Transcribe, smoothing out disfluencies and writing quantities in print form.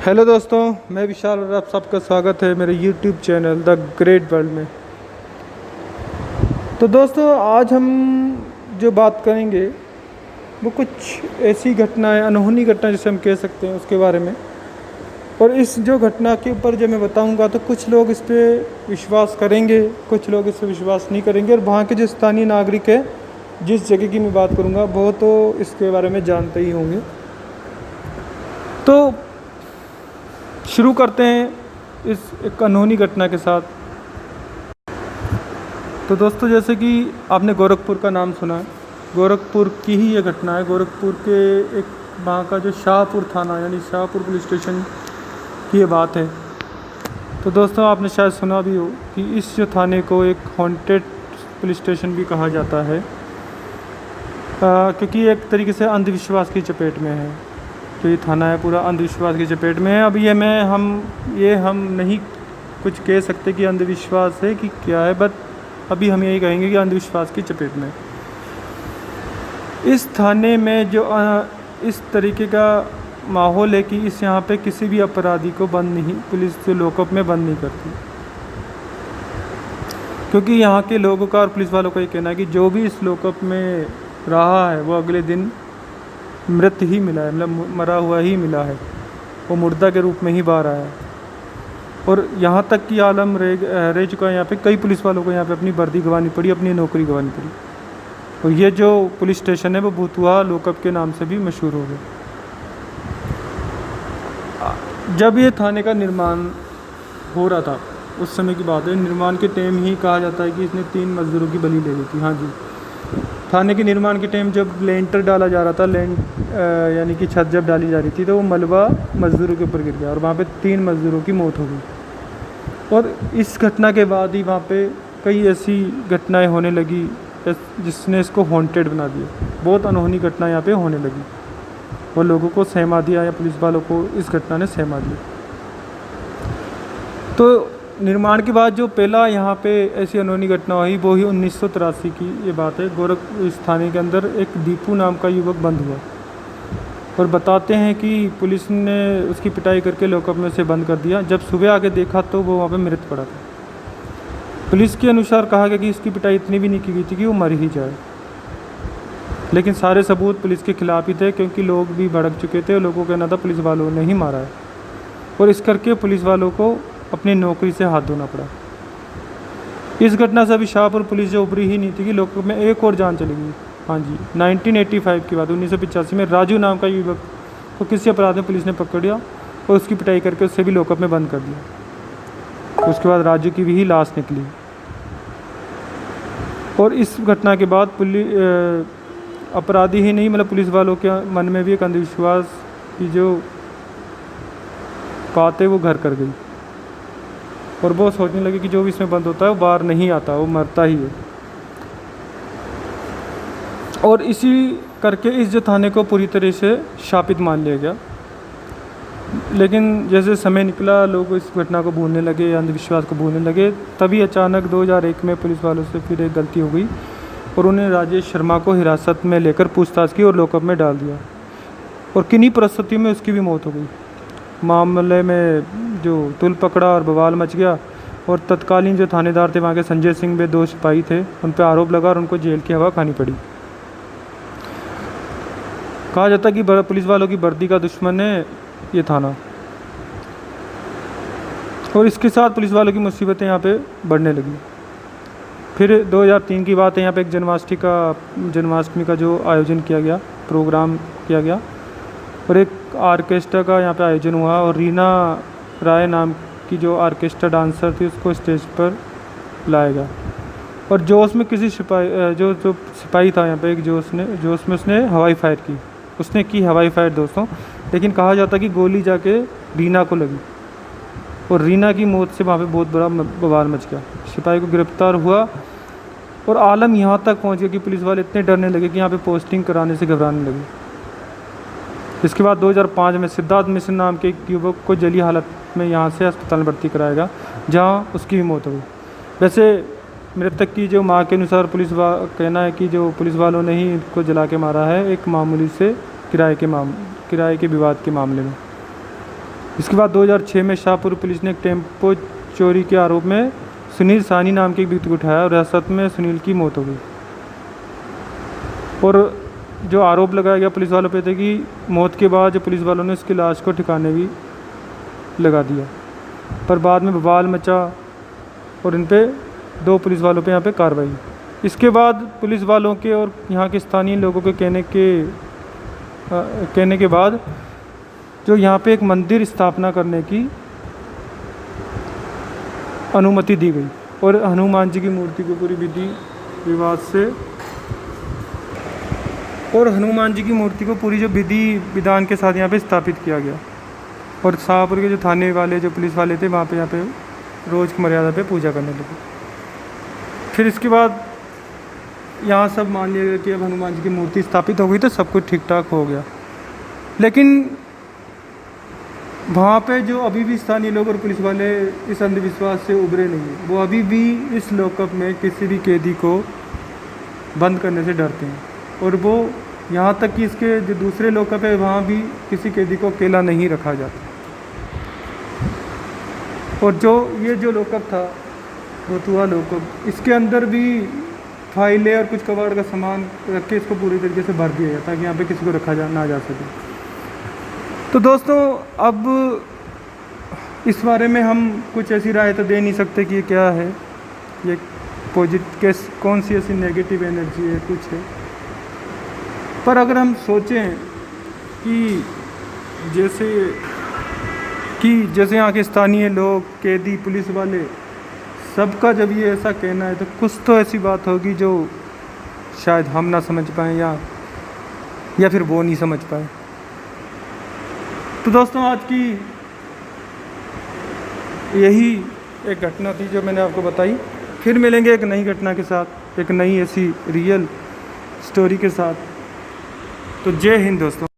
Hello दोस्तों, मैं विशाल और आप सबका स्वागत है मेरे YouTube channel the great world में। तो दोस्तों, आज हम जो बात करेंगे वो कुछ ऐसी घटनाएं, अनहोनी घटना जिसे हम कह सकते हैं, उसके बारे में। और इस जो घटना के ऊपर जो मैं बताऊंगा तो कुछ लोग इस पर विश्वास करेंगे, कुछ लोग इस पर विश्वास नहीं करेंगे। और वहाँ के जो स्थानीय नागरिक है, जिस जगह की मैं बात करूँगा, वो तो इसके बारे में जानते ही होंगे। तो शुरू करते हैं इस एक अनहोनी घटना के साथ। तो दोस्तों, जैसे कि आपने गोरखपुर का नाम सुना है, गोरखपुर की ही ये घटना है। गोरखपुर के एक वहाँ का जो शाहपुर थाना यानी शाहपुर पुलिस स्टेशन की ये बात है। तो दोस्तों, आपने शायद सुना भी हो कि इस जो थाने को एक हॉन्टेड पुलिस स्टेशन भी कहा जाता है, क्योंकि एक तरीके से अंधविश्वास की चपेट में है। तो ये थाना है पूरा अंधविश्वास की चपेट में है। अब ये हम नहीं कुछ कह सकते कि अंधविश्वास है कि क्या है, बट अभी हम यही कहेंगे कि अंधविश्वास की चपेट में। इस थाने में जो इस तरीके का माहौल है कि यहाँ पे किसी भी अपराधी को पुलिस जो लॉकअप में बंद नहीं करती, क्योंकि यहाँ के लोगों का और पुलिस वालों का ये कहना है कि जो भी इस लॉकअप में रहा है वो अगले दिन मृत ही मिला है, मतलब मरा हुआ ही मिला है, वो मुर्दा के रूप में ही बाहर आया है। और यहाँ तक कि आलम रह चुका है। यहाँ पे कई पुलिस वालों को यहाँ पे अपनी वर्दी गंवानी पड़ी, अपनी नौकरी गंवानी पड़ी। और ये जो पुलिस स्टेशन है वो भूतुआ लॉकअप के नाम से भी मशहूर हो गया। जब ये थाने का निर्माण हो रहा था, उस समय की बात है, निर्माण के टाइम ही कहा जाता है कि इसने 3 मज़दूरों की बलि ले ली थी। हाँ जी, थाने के निर्माण के टाइम जब लेंटर डाला जा रहा था, यानी कि छत जब डाली जा रही थी, तो वो मलबा मज़दूरों के ऊपर गिर गया और वहाँ पे 3 मज़दूरों की मौत हो गई। और इस घटना के बाद ही वहाँ पे कई ऐसी घटनाएं होने लगी जिसने इसको हॉन्टेड बना दिया। बहुत अनहोनी घटना यहाँ पे होने लगी और लोगों को सहमा दिया, या पुलिस वालों को इस घटना ने सहमा दिया। तो निर्माण के बाद जो पहला यहाँ पे ऐसी अनहोनी घटना हुई वो ही 1983 की ये बात है। इस थाने के अंदर एक दीपू नाम का युवक बंद हुआ और बताते हैं कि पुलिस ने उसकी पिटाई करके लॉकअप में से बंद कर दिया। जब सुबह आके देखा तो वो वहाँ पे मृत पड़ा था। पुलिस के अनुसार कहा गया कि इसकी पिटाई इतनी भी नहीं की गई थी कि वो मर ही जाए, लेकिन सारे सबूत पुलिस के खिलाफ ही थे, क्योंकि लोग भी भड़क चुके थे और लोगों का कहना था पुलिस वालों ने ही मारा है। और इस करके पुलिस वालों को अपनी नौकरी से हाथ धोना पड़ा। इस घटना से अभी शाहपुर पुलिस जो उभरी ही नहीं थी कि लॉकअप में एक और जान चली गई। हाँ जी, 1985 की बात, 1985 में राजू नाम का युवक को किसी अपराध में पुलिस ने पकड़ लिया और उसकी पिटाई करके उससे भी लॉकअप में बंद कर दिया। उसके बाद राजू की भी लाश निकली। और इस घटना के बाद अपराधी ही नहीं, मतलब पुलिस वालों के मन में भी एक अंधविश्वास की जो बात है वो घर कर गई और वो सोचने लगे कि जो भी इसमें बंद होता है वो बाहर नहीं आता, वो मरता ही है। और इसी करके इस जो थाने को पूरी तरह से शापित मान लिया गया। लेकिन जैसे समय निकला, लोग इस घटना को भूलने लगे, अंधविश्वास को भूलने लगे। तभी अचानक 2001 में पुलिस वालों से फिर एक गलती हो गई और उन्हें राजेश शर्मा को हिरासत में लेकर पूछताछ की और लॉकअप में डाल दिया। और किन्हीं परिस्थितियों में उसकी भी मौत हो गई। मामले में जो तुल पकड़ा और बवाल मच गया और तत्कालीन जो थानेदार थे वहाँ के संजय सिंह वे 2 सिपाही थे, उन पर आरोप लगा और उनको जेल की हवा खानी पड़ी। कहा जाता कि पुलिस वालों की वर्दी का दुश्मन है ये थाना। और इसके साथ पुलिस वालों की मुसीबतें यहाँ पे बढ़ने लगी। फिर 2003 की बात है, यहाँ पे एक जन्माष्टमी का जो आयोजन किया गया, प्रोग्राम किया गया और एक आर्केस्ट्रा का यहाँ पे आयोजन हुआ और रीना राय नाम की जो आर्केस्ट्रा डांसर थी उसको स्टेज पर लाया गया। और जोश में किसी जो सिपाही था यहाँ पे, एक जोश में उसने हवाई फायर की। उसने की हवाई फायर दोस्तों, लेकिन कहा जाता कि गोली जाके रीना को लगी और रीना की मौत से वहाँ पे बहुत बड़ा बवाल मच गया। सिपाही को गिरफ्तार हुआ और आलम यहाँ तक पहुँच गया कि पुलिस वाले इतने डरने लगे कि यहाँ पे पोस्टिंग कराने से घबराने लगे। इसके बाद 2005 में सिद्धार्थ मिश्र नाम के एक युवक को जली हालत में यहाँ से अस्पताल में भर्ती कराया गया, जहाँ उसकी भी मौत हो गई। वैसे मृतक की जो मां के अनुसार कहना है कि जो पुलिस वालों ने ही इनको जला के मारा है, एक मामूली से किराए के विवाद के मामले में। इसके बाद 2006 में शाहपुर पुलिस ने एक टेम्पो चोरी के आरोप में सुनील साहनी नाम के एक व्यक्ति को उठाया और हिरासत में सुनील की मौत हो गई। और जो आरोप लगाया गया पुलिस वालों पे थे कि मौत के बाद जो पुलिस वालों ने उसकी लाश को ठिकाने भी लगा दिया, पर बाद में बवाल मचा और इन पे 2 पुलिस वालों पे यहाँ पे कार्रवाई। इसके बाद पुलिस वालों के और यहाँ के स्थानीय लोगों के कहने के बाद जो यहाँ पे एक मंदिर स्थापना करने की अनुमति दी गई और हनुमान जी की मूर्ति को पूरी विधि विवाद से और हनुमान जी की मूर्ति को पूरी जो विधि विधान के साथ यहाँ पे स्थापित किया गया। और शाहपुर के जो थाने वाले जो पुलिस वाले थे वहाँ पे यहाँ पे रोज़ की मर्यादा पे पूजा करने लगे। फिर इसके बाद यहाँ सब मान लिया गया कि अब हनुमान जी की मूर्ति स्थापित हो गई तो सब कुछ ठीक ठाक हो गया। लेकिन वहाँ पे जो अभी भी स्थानीय लोग और पुलिस वाले इस अंधविश्वास से उभरे नहीं हैं, वो अभी भी इस लॉकअप में किसी भी कैदी को बंद करने से डरते हैं। और वो यहाँ तक कि इसके जो दूसरे लॉकअप है वहाँ भी किसी कैदी को अकेला नहीं रखा जाता। और जो लॉकअप था रोतुआ लॉकअप, इसके अंदर भी फाइलें और कुछ कबाड़ का सामान रख के इसको पूरी तरीके से भर दिया जाता है कि यहाँ पे किसी को रखा ना जा सके। तो दोस्तों अब इस बारे में हम कुछ ऐसी राय तो दे नहीं सकते कि ये क्या है, ये कौन सी ऐसी नेगेटिव एनर्जी है, कुछ है। पर अगर हम सोचें कि जैसे यहाँ के स्थानीय लोग, कैदी, पुलिस वाले, सबका जब ये ऐसा कहना है तो कुछ तो ऐसी बात होगी जो शायद हम ना समझ पाएँ या फिर वो नहीं समझ पाए। तो दोस्तों आज की यही एक घटना थी जो मैंने आपको बताई। फिर मिलेंगे एक नई घटना के साथ, एक नई ऐसी रियल स्टोरी के साथ। तो जय हिंद दोस्तों।